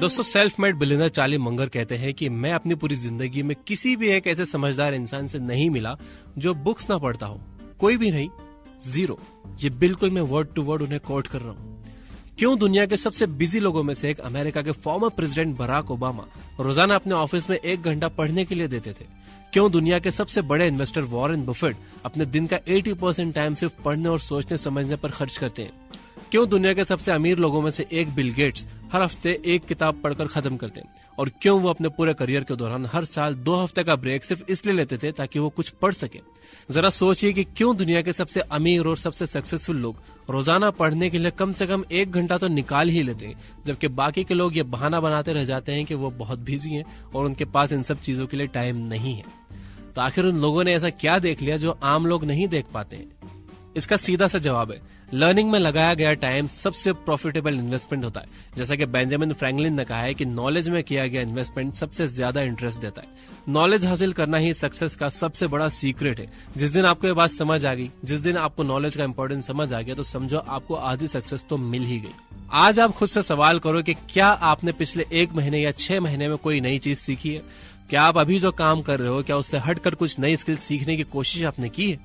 दोस्तों, self made billionaire Charlie Munger कहते हैं कि मैं अपनी पूरी जिंदगी में किसी भी एक ऐसे समझदार इंसान से नहीं मिला जो बुक्स ना पढ़ता हो। कोई भी नहीं, जीरो। ये बिल्कुल मैं वर्ड टू वर्ड उन्हें कोट कर रहा हूं। क्यों दुनिया के सबसे बिजी लोगों में से एक अमेरिका के फॉर्मर प्रेसिडेंट बराक ओबामा रोजाना अपने ऑफिस में 1 घंटा पढ़ने के लिए देते थे? क्यों दुनिया के सबसे बड़े इन्वेस्टर वॉरेन बफेट अपने दिन का 80% टाइम सिर्फ पढ़ने और सोचने समझने पर खर्च करते हैं? क्यों दुनिया के सबसे अमीर लोगों में से एक बिल गेट्स हर हफ्ते 1 किताब पढ़कर खत्म करते हैं? और क्यों वो अपने पूरे करियर के दौरान हर साल 2 हफ्ते का ब्रेक सिर्फ इसलिए लेते थे ताकि वो कुछ पढ़ सके? जरा सोचिए कि क्यों दुनिया के सबसे अमीर और सबसे सक्सेसफुल लोग रोजाना पढ़ने के लिए कम से कम 1 घंटा तो निकाल ही लेते हैं, जबकि बाकी के लोग ये बहाना बनाते रह जाते हैं कि वो बहुत बिजी हैं और उनके पास इन सब चीजों के लिए टाइम नहीं है। तो आखिर उन लोगों ने ऐसा क्या देख लिया जो आम लोग नहीं देख पाते हैं? इसका सीधा सा जवाब है, लर्निंग में लगाया गया टाइम सबसे प्रॉफिटेबल इन्वेस्टमेंट होता है। जैसा कि बेंजामिन फ्रैंकलिन ने कहा है कि नॉलेज में किया गया इन्वेस्टमेंट सबसे ज्यादा इंटरेस्ट देता है। नॉलेज हासिल करना ही सक्सेस का सबसे बड़ा सीक्रेट है। जिस दिन आपको ये बात समझ आ गई, जिस दिन आपको नॉलेज का इंपॉर्टेंस समझ आ गया, तो समझो आपको आधी सक्सेस तो मिल ही गई। आज आप खुद से सवाल करो कि क्या आपने पिछले 1 महीने या 6 महीने में कोई नई चीज सीखी है? क्या आप अभी जो काम कर रहे हो, क्या उससे हटकर कुछ नई स्किल सीखने की कोशिश आपने की है?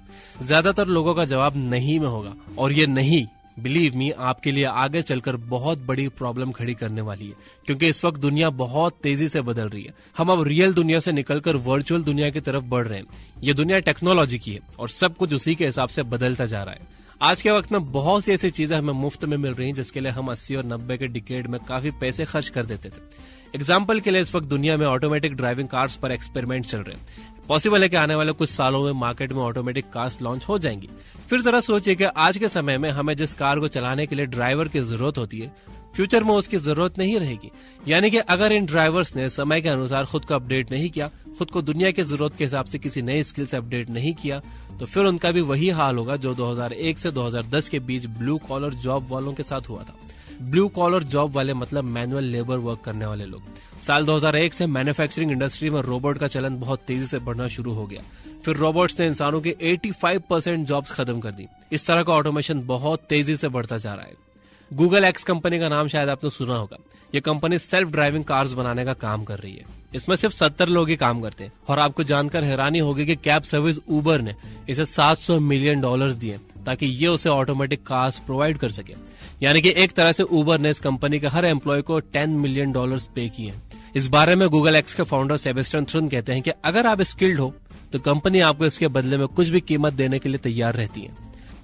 ज्यादातर लोगों का जवाब नहीं में होगा, और ये नहीं, बिलीव मी, आपके लिए आगे चलकर बहुत बड़ी प्रॉब्लम खड़ी करने वाली है। क्योंकि इस वक्त दुनिया बहुत तेजी से बदल रही है। हम अब रियल दुनिया से निकलकर वर्चुअल दुनिया की तरफ बढ़ रहे हैं। ये दुनिया टेक्नोलॉजी की है और सब कुछ उसी के हिसाब से बदलता जा रहा है। आज के वक्त में बहुत सी ऐसी चीजें हमें मुफ्त में मिल रही हैं जिसके लिए हम 80 और 90 के डिकेड में काफी पैसे खर्च कर देते थे। एग्जाम्पल के लिए इस वक्त दुनिया में ऑटोमेटिक ड्राइविंग कार्स पर एक्सपेरिमेंट चल रहे हैं। पॉसिबल है कि आने वाले कुछ सालों में मार्केट में ऑटोमेटिक कार्स लॉन्च हो जाएंगी। फिर जरा सोचिए कि आज के समय में हमें जिस कार को चलाने के लिए ड्राइवर की जरूरत होती है, फ्यूचर में उसकी जरूरत नहीं रहेगी। यानी कि अगर इन ड्राइवर्स ने समय के अनुसार खुद को अपडेट नहीं किया, खुद को दुनिया की जरूरत के हिसाब से किसी नई स्किल से अपडेट नहीं किया, तो फिर उनका भी वही हाल होगा जो 2001 से 2010 के बीच ब्लू कॉलर जॉब वालों के साथ हुआ था। ब्लू कॉलर जॉब वाले मतलब मैनुअल लेबर वर्क करने वाले लोग। साल 2001 से मैन्युफैक्चरिंग इंडस्ट्री में रोबोट का चलन बहुत तेजी से बढ़ना शुरू हो गया। फिर रोबोट्स ने इंसानों के 85% जॉब्स खत्म कर दी। इस तरह का ऑटोमेशन बहुत तेजी से बढ़ता जा रहा है। गूगल एक्स कंपनी का नाम शायद आपने सुना होगा। ये कंपनी सेल्फ ड्राइविंग कार्स बनाने का काम कर रही है। इसमें सिर्फ 70 लोग ही काम करते हैं। और आपको जानकर हैरानी होगी कि कैब सर्विस उबर ने इसे $700 मिलियन दिए ताकि ये उसे ऑटोमेटिक कार्स प्रोवाइड कर सके। यानी कि एक तरह से उबर ने इस कंपनी के हर एम्प्लॉय को $10 मिलियन पे किए। इस बारे में गूगल एक्स के फाउंडर सेबेस्टियन थ्रुन कहते हैं कि अगर आप स्किल्ड हो तो कंपनी आपको इसके बदले में कुछ भी कीमत देने के लिए तैयार रहती है।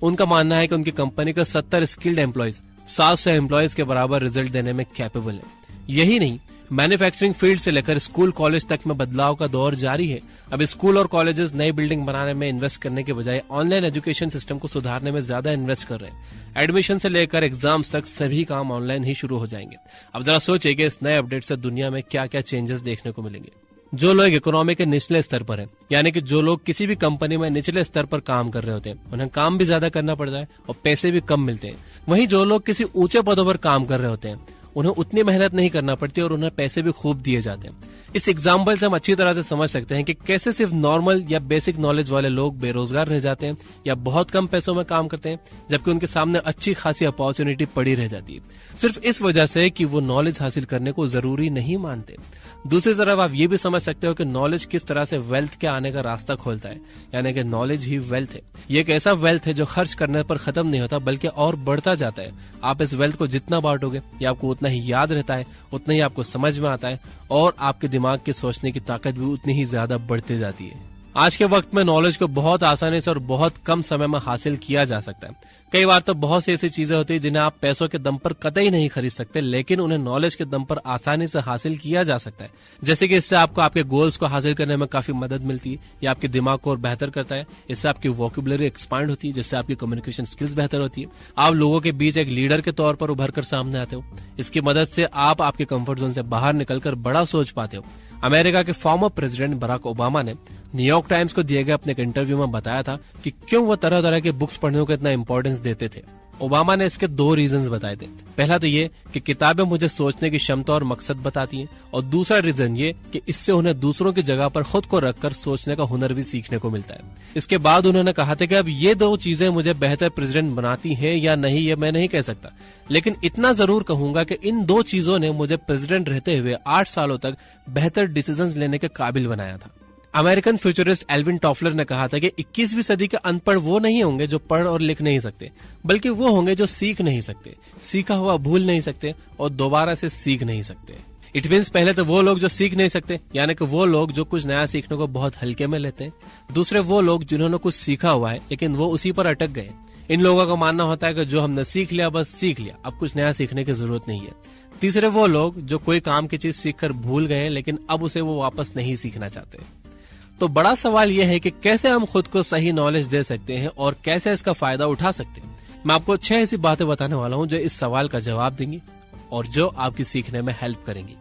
उनका मानना है कि उनकी कंपनी का 70 स्किल्ड एम्प्लॉयज 700 एम्प्लॉयज के बराबर रिजल्ट देने में कैपेबल है। यही नहीं, मैन्युफैक्चरिंग फील्ड से लेकर स्कूल कॉलेज तक में बदलाव का दौर जारी है। अब स्कूल और कॉलेजेस नई बिल्डिंग बनाने में इन्वेस्ट करने के बजाय ऑनलाइन एजुकेशन सिस्टम को सुधारने में ज्यादा इन्वेस्ट कर रहे हैं। एडमिशन से लेकर एग्जाम्स तक सभी काम ऑनलाइन ही शुरू हो जाएंगे। अब जरा सोचिए कि इस नए अपडेट से दुनिया में क्या क्या चेंजेस देखने को मिलेंगे। जो लोग इकोनॉमी के निचले स्तर पर हैं, यानी कि जो लोग किसी भी कंपनी में निचले स्तर पर काम कर रहे होते हैं, उन्हें काम भी ज्यादा करना पड़ता है और पैसे भी कम मिलते हैं। वहीं जो लोग किसी ऊंचे पदों पर काम कर रहे होते हैं, उन्हें उतनी मेहनत नहीं करना पड़ती और उन्हें पैसे भी खूब दिए जाते हैं। इस एग्जाम्पल से हम अच्छी तरह से समझ सकते हैं कि कैसे सिर्फ नॉर्मल या बेसिक नॉलेज वाले लोग बेरोजगार रह जाते हैं या बहुत कम पैसों में काम करते हैं, जबकि उनके सामने अच्छी खासी अपॉर्चुनिटी पड़ी रह जाती है, सिर्फ इस वजह से कि वो नॉलेज हासिल करने को जरूरी नहीं मानते। दूसरी तरफ आप ये भी समझ सकते हो कि नॉलेज किस तरह से वेल्थ के आने का रास्ता खोलता है। यानी कि नॉलेज ही वेल्थ है। ये एक ऐसा वेल्थ है जो खर्च करने पर खत्म नहीं होता बल्कि और बढ़ता जाता है। आप इस वेल्थ को जितना बांटोगे, ये आपको उतना ही याद रहता है, उतना ही आपको समझ में आता है और आपके दिमाग के सोचने की ताकत भी उतनी ही ज्यादा बढ़ती जाती है। आज के वक्त में नॉलेज को बहुत आसानी से और बहुत कम समय में हासिल किया जा सकता है। कई बार तो बहुत सी ऐसी चीजें होती है जिन्हें आप पैसों के दम पर कतई नहीं खरीद सकते, लेकिन उन्हें नॉलेज के दम पर आसानी से हासिल किया जा सकता है। जैसे कि इससे आपको आपके गोल्स को हासिल करने में काफी मदद मिलती है, ये आपके दिमाग को और बेहतर करता है। इससे आपकी वोकैबुलरी एक्सपांड होती है, जिससे आपकी कम्युनिकेशन स्किल्स बेहतर होती है। आप लोगों के बीच एक लीडर के तौर पर उभर कर सामने आते हो। इसकी मदद से आप आपके कंफर्ट जोन से बाहर निकलकर बड़ा सोच पाते हो। अमेरिका के फॉर्मर प्रेसिडेंट बराक ओबामा ने न्यूयॉर्क टाइम्स को दिए गए अपने एक इंटरव्यू में बताया था कि क्यों वो तरह तरह के बुक्स पढ़ने को इतना इंपॉर्टेंस देते थे। ओबामा ने इसके 2 रीजंस बताए थे। पहला तो ये कि किताबें मुझे सोचने की क्षमता और मकसद बताती हैं, और दूसरा रीजन ये कि इससे उन्हें दूसरों की जगह पर खुद को रखकर सोचने का हुनर भी सीखने को मिलता है। इसके बाद उन्होंने कहा था कि अब ये 2 चीजें मुझे बेहतर प्रेसिडेंट बनाती हैं या नहीं, ये मैं नहीं कह सकता, लेकिन इतना जरूर कहूंगा कि इन 2 चीजों ने मुझे प्रेसिडेंट रहते हुए 8 सालों तक बेहतर डिसीजंस लेने के काबिल बनाया था। अमेरिकन फ्यूचरिस्ट एल्विन टॉफलर ने कहा था कि 21वीं सदी के अनपढ़ वो नहीं होंगे जो पढ़ और लिख नहीं सकते, बल्कि वो होंगे जो सीख नहीं सकते, सीखा हुआ भूल नहीं सकते और दोबारा से सीख नहीं सकते। इट मीन्स पहले तो वो लोग जो सीख नहीं सकते, यानी कि वो लोग जो कुछ नया सीखने को बहुत हल्के में लेते हैं। दूसरे वो लोग जिन्होंने कुछ सीखा हुआ है लेकिन वो उसी पर अटक गए। इन लोगों का मानना होता है कि जो हमने सीख लिया बस सीख लिया, अब कुछ नया सीखने की जरूरत नहीं है। तीसरे वो लोग जो कोई काम की चीज सीखकर भूल गए लेकिन अब उसे वो वापस नहीं सीखना चाहते। तो बड़ा सवाल यह है कि कैसे हम खुद को सही नॉलेज दे सकते हैं और कैसे इसका फायदा उठा सकते हैं। मैं आपको 6 ऐसी बातें बताने वाला हूं जो इस सवाल का जवाब देंगी और जो आपकी सीखने में हेल्प करेंगी।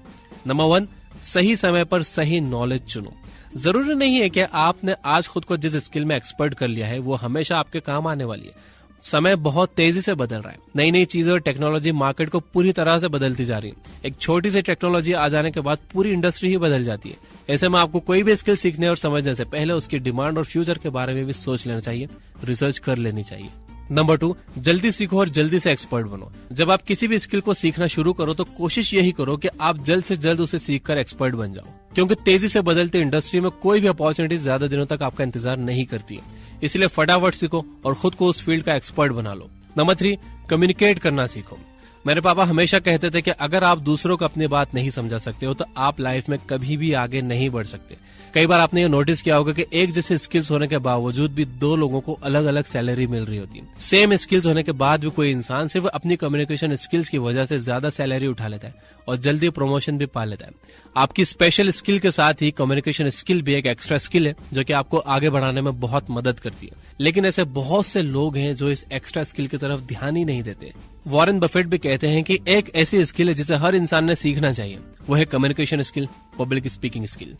नंबर 1, सही समय पर सही नॉलेज चुनो। जरूरी नहीं है कि आपने आज खुद को जिस स्किल में एक्सपर्ट कर लिया है वो हमेशा आपके काम आने वाली है। समय बहुत तेजी से बदल रहा है, नई नई चीजें और टेक्नोलॉजी मार्केट को पूरी तरह से बदलती जा रही है। एक छोटी सी टेक्नोलॉजी आ जाने के बाद पूरी इंडस्ट्री ही बदल जाती है। ऐसे में आपको कोई भी स्किल सीखने और समझने से पहले उसकी डिमांड और फ्यूचर के बारे में भी सोच लेना चाहिए, रिसर्च कर लेनी चाहिए। नंबर 2, जल्दी सीखो और जल्दी से एक्सपर्ट बनो। जब आप किसी भी स्किल को सीखना शुरू करो तो कोशिश यही करो कि आप जल्द से जल्द उसे सीखकर एक्सपर्ट बन जाओ, क्योंकि तेजी से बदलती इंडस्ट्री में कोई भी अपॉर्चुनिटी ज्यादा दिनों तक आपका इंतजार नहीं करती है। इसलिए फटाफट सीखो और खुद को उस फील्ड का एक्सपर्ट बना लो। नंबर 3, कम्युनिकेट करना सीखो। मेरे पापा हमेशा कहते थे कि अगर आप दूसरों को अपनी बात नहीं समझा सकते हो तो आप लाइफ में कभी भी आगे नहीं बढ़ सकते। कई बार आपने ये नोटिस किया होगा कि एक जैसे स्किल्स होने के बावजूद भी 2 लोगों को अलग अलग सैलरी मिल रही होती है। सेम स्किल्स होने के बाद भी कोई इंसान सिर्फ अपनी कम्युनिकेशन स्किल्स की वजह से ज्यादा सैलरी उठा लेता है और जल्दी प्रमोशन भी पा लेता है। आपकी स्पेशल स्किल के साथ ही कम्युनिकेशन स्किल भी एक एक्स्ट्रा स्किल है जो कि आपको आगे बढ़ाने में बहुत मदद करती है। लेकिन ऐसे बहुत से लोग हैं जो इस एक्स्ट्रा स्किल की तरफ ध्यान ही नहीं देते। वॉरेन बफेट भी कहते हैं कि एक ऐसी स्किल है जिसे हर इंसान ने सीखना चाहिए, वो है communication skill, public speaking skill.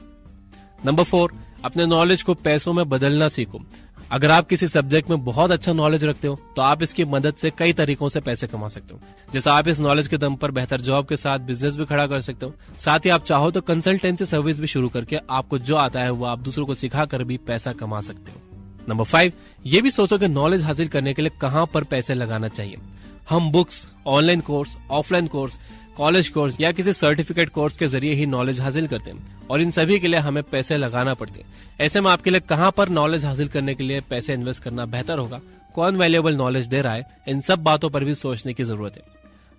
Number 4, अपने नॉलेज को पैसों में बदलना सीखो। अगर आप किसी सब्जेक्ट में बहुत अच्छा नॉलेज रखते हो तो आप इसकी मदद से कई तरीकों से पैसे कमा सकते हो। जैसे आप इस नॉलेज के दम पर बेहतर जॉब के साथ बिजनेस भी खड़ा कर सकते हो। साथ ही आप चाहो तो कंसल्टेंसी सर्विस भी शुरू करके आपको जो आता है वो आप दूसरों को सिखाकर भी पैसा कमा सकते हो। नंबर 5, ये भी सोचो कि नॉलेज हासिल करने के लिए कहां पर पैसे लगाना चाहिए। हम books, online course, offline course, college course या किसी सर्टिफिकेट कोर्स के जरिए ही नॉलेज हासिल करते हैं और इन सभी के लिए हमें पैसे लगाना पड़ते हैं। ऐसे में आपके लिए कहां पर नॉलेज हासिल करने के लिए पैसे इन्वेस्ट करना बेहतर होगा, कौन वैल्यूएबल नॉलेज दे रहा है, इन सब बातों पर भी सोचने की जरूरत है।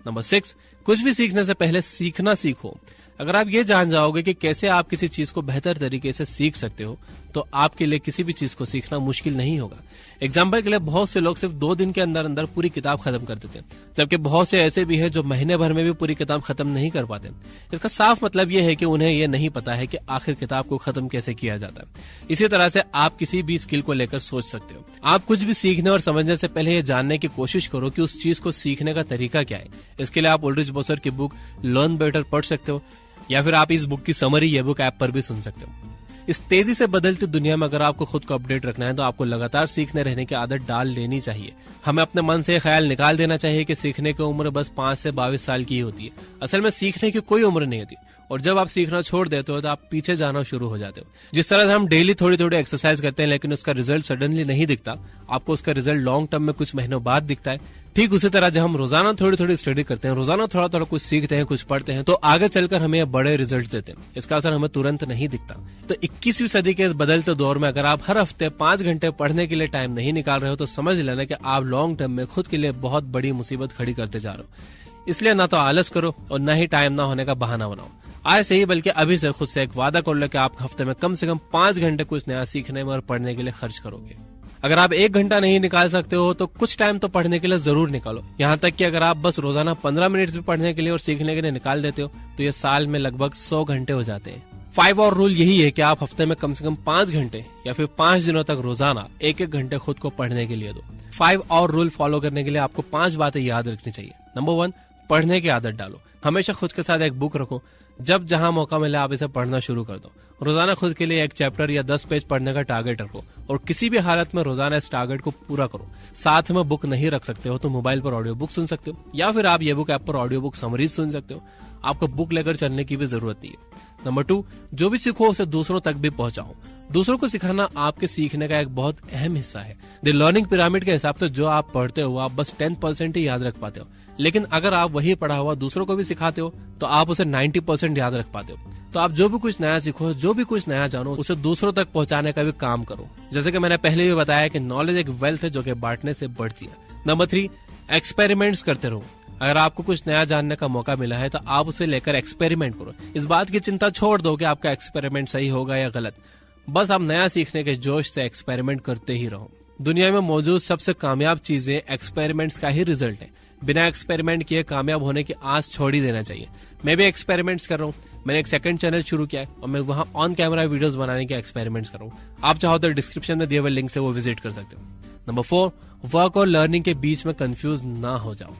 नंबर 6, कुछ भी सीखने से पहले सीखना सीखो। अगर आप ये जान जाओगे कि कैसे आप किसी चीज को बेहतर तरीके से सीख सकते हो तो आपके लिए किसी भी चीज को सीखना मुश्किल नहीं होगा। एग्जाम्पल के लिए बहुत से लोग सिर्फ 2 दिन के अंदर अंदर पूरी किताब खत्म कर देते हैं, जबकि बहुत से ऐसे भी हैं जो महीने भर में भी पूरी किताब खत्म नहीं कर पाते। इसका साफ मतलब यह है कि उन्हें यह नहीं पता है कि आखिर किताब को खत्म कैसे किया जाता है। इसी तरह से आप किसी भी स्किल को लेकर सोच सकते हो। आप कुछ भी सीखने और समझने से पहले यह जानने की कोशिश करो कि उस चीज को सीखने का तरीका क्या है। इसके लिए आप उल्ड्रिच बॉसर की बुक लर्न बेटर पढ़ सकते हो या फिर आप इस बुक की समरी ये बुक ऐप पर भी सुन सकते हो। इस तेजी से बदलती दुनिया में अगर आपको खुद को अपडेट रखना है तो आपको लगातार सीखने रहने की आदत डाल लेनी चाहिए। हमें अपने मन से ख्याल निकाल देना चाहिए कि सीखने की उम्र बस 5 से 22 साल की ही होती है। असल में सीखने की कोई उम्र नहीं होती और जब आप सीखना छोड़ देते हो तो आप पीछे जाना शुरू हो जाते हो। जिस तरह से हम डेली थोड़ी थोड़ी एक्सरसाइज करते हैं लेकिन उसका रिजल्ट सडनली नहीं दिखता, आपको उसका रिजल्ट लॉन्ग टर्म में कुछ महीनों बाद दिखता है। ठीक उसी तरह जब हम रोजाना थोड़ी थोड़ी स्टडी करते हैं, रोजाना थोड़ा थोड़ा कुछ सीखते हैं, कुछ पढ़ते हैं, तो आगे चलकर हमें बड़े रिजल्ट देते हैं। इसका असर हमें तुरंत नहीं दिखता। तो 21वीं सदी के इस बदलते दौर में अगर आप हर हफ्ते 5 घंटे पढ़ने के लिए टाइम नहीं निकाल रहे हो तो समझ लेना कि आप लॉन्ग टर्म में खुद के लिए बहुत बड़ी मुसीबत खड़ी करते जा रहे हो। इसलिए ना तो आलस करो और न ही टाइम ना होने का बहाना बनाओ। आज से ही बल्कि अभी से खुद से एक वादा कर लो कि आप हफ्ते में कम से कम 5 घंटे कुछ नया सीखने में और पढ़ने के लिए खर्च करोगे। अगर आप 1 घंटा नहीं निकाल सकते हो तो कुछ टाइम तो पढ़ने के लिए जरूर निकालो। यहाँ तक कि अगर आप बस रोजाना 15 मिनट भी पढ़ने के लिए और सीखने के लिए निकाल देते हो तो ये साल में लगभग 100 घंटे हो जाते हैं। 5 और रूल यही है कि आप हफ्ते में कम से कम 5 घंटे या फिर 5 दिनों तक रोजाना 1-1 घंटे खुद को पढ़ने के लिए दो। 5 और रूल फॉलो करने के लिए आपको 5 बातें याद रखनी चाहिए। नंबर 1, पढ़ने की आदत डालो। हमेशा खुद के साथ एक बुक रखो जब जहां मौका मिले आप इसे पढ़ना शुरू कर दो। रोजाना खुद के लिए एक चैप्टर या 10 पेज पढ़ने का टारगेट रखो और किसी भी हालत में रोजाना इस टारगेट को पूरा करो। साथ में बुक नहीं रख सकते हो तो मोबाइल पर ऑडियो बुक सुन सकते हो या फिर आप ये बुक ऐप पर ऑडियो बुक समरीज सुन सकते हो। आपको बुक लेकर चलने की भी जरूरत नहीं है। नंबर 2, जो भी सीखो उसे दूसरों तक भी पहुंचाओ। दूसरों को सिखाना आपके सीखने का एक बहुत अहम हिस्सा है। द लर्निंग पिरामिड के हिसाब से जो आप पढ़ते हो आप बस 10% ही याद रख पाते हो, लेकिन अगर आप वही पढ़ा हुआ दूसरों को भी सिखाते हो तो आप उसे 90% याद रख पाते हो। तो आप जो भी कुछ नया सीखो, जो भी कुछ नया जानो, उसे दूसरों तक पहुंचाने का भी काम करो। जैसे कि मैंने पहले भी बताया कि नॉलेज एक वेल्थ है जो कि बांटने से बढ़ती है। नंबर 3, एक्सपेरिमेंट्स करते रहो। अगर आपको कुछ नया जानने का मौका मिला है तो आप उसे लेकर एक्सपेरिमेंट करो। इस बात की चिंता छोड़ दो कि आपका एक्सपेरिमेंट सही होगा या गलत। बस आप नया सीखने के जोश से एक्सपेरिमेंट करते ही रहो। दुनिया में मौजूद सबसे कामयाब चीजें एक्सपेरिमेंट्स का ही रिजल्ट है। बिना एक्सपेरिमेंट किए कामयाब होने की आस छोड़ ही देना चाहिए। मैं भी एक्सपेरिमेंट्स कर रहा हूँ। मैंने एक सेकंड चैनल शुरू किया है और मैं वहां ऑन कैमरा वीडियोस बनाने के एक्सपेरिमेंट्स कर रहा हूँ। आप चाहो तो डिस्क्रिप्शन में दिए हुए लिंक से वो विजिट कर सकते हो। नंबर 4, वर्क और लर्निंग के बीच में कंफ्यूज ना हो जाओ।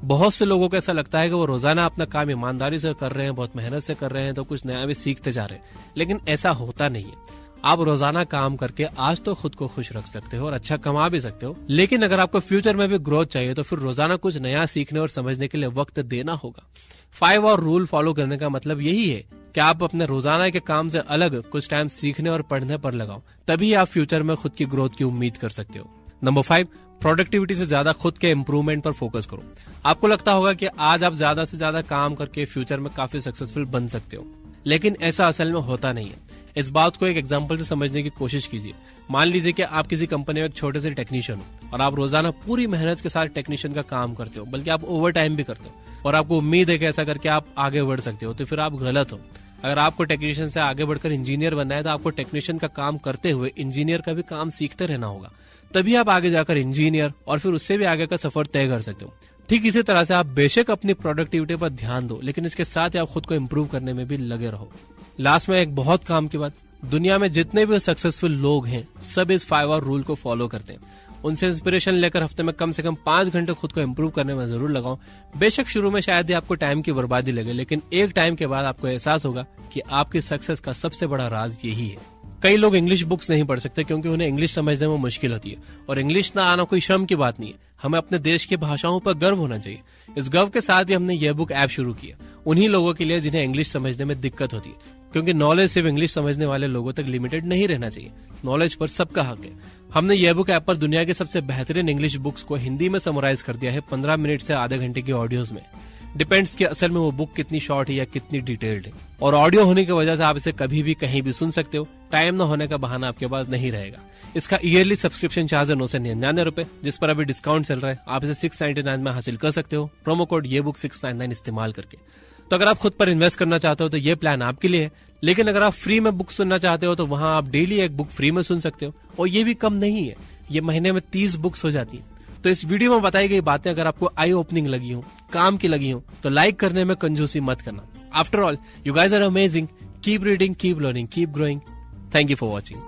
बहुत से लोगों को ऐसा लगता है कि वो रोजाना अपना काम ईमानदारी से कर रहे हैं, बहुत मेहनत से कर रहे हैं, तो कुछ नया भी सीखते जा रहे हैं, लेकिन ऐसा होता नहीं है। आप रोजाना काम करके आज तो खुद को खुश रख सकते हो और अच्छा कमा भी सकते हो, लेकिन अगर आपको फ्यूचर में भी ग्रोथ चाहिए तो फिर रोजाना कुछ नया सीखने और समझने के लिए वक्त देना होगा। 5 और रूल फॉलो करने का मतलब यही है कि आप अपने रोजाना के काम से अलग कुछ टाइम सीखने और पढ़ने पर लगाओ, तभी आप फ्यूचर में खुद की ग्रोथ की उम्मीद कर सकते हो। नंबर 5, प्रोडक्टिविटी से ज्यादा खुद के इंप्रूवमेंट पर फोकस करो। आपको लगता होगा कि आज आप ज्यादा से ज्यादा काम करके फ्यूचर में काफी सक्सेसफुल बन सकते हो, लेकिन ऐसा असल में होता नहीं है। इस बात को एक एग्जांपल से समझने की कोशिश कीजिए। मान लीजिए कि आप किसी कंपनी में एक छोटे से टेक्नीशियन हो और आप रोजाना पूरी मेहनत के साथ टेक्नीशियन का काम करते हो, बल्कि आप ओवर टाइम भी करते हो और आपको उम्मीद है कि ऐसा करके आप आगे बढ़ सकते हो, तो फिर आप गलत हो। अगर आपको टेक्नीशियन से आगे बढ़कर इंजीनियर बनना है तो आपको टेक्नीशियन का काम करते हुए इंजीनियर का भी काम सीखते रहना होगा, तभी आप आगे जाकर इंजीनियर और फिर उससे भी आगे का सफर तय कर सकते हो। ठीक इसी तरह से आप बेशक अपनी प्रोडक्टिविटी पर ध्यान दो, लेकिन इसके साथ ही आप खुद को इम्प्रूव करने में भी लगे रहो। लास्ट में एक बहुत काम की बात, दुनिया में जितने भी सक्सेसफुल लोग हैं सब इस 5 और रूल को फॉलो करते हैं। उनसे इंस्पिरेशन लेकर हफ्ते में कम से कम 5 घंटे खुद को इम्प्रूव करने में जरूर लगाओ। बेशक शुरू में शायद ही आपको टाइम की बर्बादी लगे, लेकिन एक टाइम के बाद आपको एहसास होगा कि आपकी सक्सेस का सबसे बड़ा राज यही है। कई लोग इंग्लिश बुक्स नहीं पढ़ सकते क्योंकि उन्हें इंग्लिश समझने में मुश्किल होती है, और इंग्लिश ना आना कोई शर्म की बात नहीं है। हमें अपने देश की भाषाओं पर गर्व होना चाहिए। इस गर्व के साथ ही हमने यह बुक ऐप शुरू किया उन्हीं लोगों के लिए जिन्हें इंग्लिश समझने में दिक्कत होती है, क्योंकि नॉलेज सिर्फ इंग्लिश समझने वाले लोगों तक लिमिटेड नहीं रहना चाहिए। नॉलेज पर सबका हक है। हमने यह बुक ऐप पर दुनिया के सबसे बेहतरीन इंग्लिश बुक्स को हिंदी में समराइज कर दिया है 15 मिनट से आधे घंटे की ऑडियोज में। डिपेंड्स कि असल में वो बुक कितनी शॉर्ट है या कितनी डिटेल्ड है, और ऑडियो होने की वजह से आप इसे कभी भी कहीं भी सुन सकते हो। टाइम न होने का बहाना आपके पास नहीं रहेगा। इसका ईयरली सब्सक्रिप्शन चार्ज है 999 रुपए, जिस पर अभी डिस्काउंट चल रहा है। आप इसे 699 में हासिल कर सकते हो प्रोमो कोड ये बुक 699 इस्तेमाल करके। तो अगर आप खुद पर इन्वेस्ट करना चाहते हो तो ये प्लान आपके लिए है, लेकिन अगर आप फ्री में बुक सुनना चाहते हो तो वहां आप डेली एक बुक फ्री में सुन सकते हो, और ये भी कम नहीं है, ये महीने में 30 बुक्स हो जाती है। तो इस वीडियो में बताई गई बातें अगर आपको आई ओपनिंग लगी हो, काम की लगी हो, तो लाइक करने में कंजूसी मत करना। After all, you guys are amazing. Keep reading, keep learning, keep growing. Thank you for watching.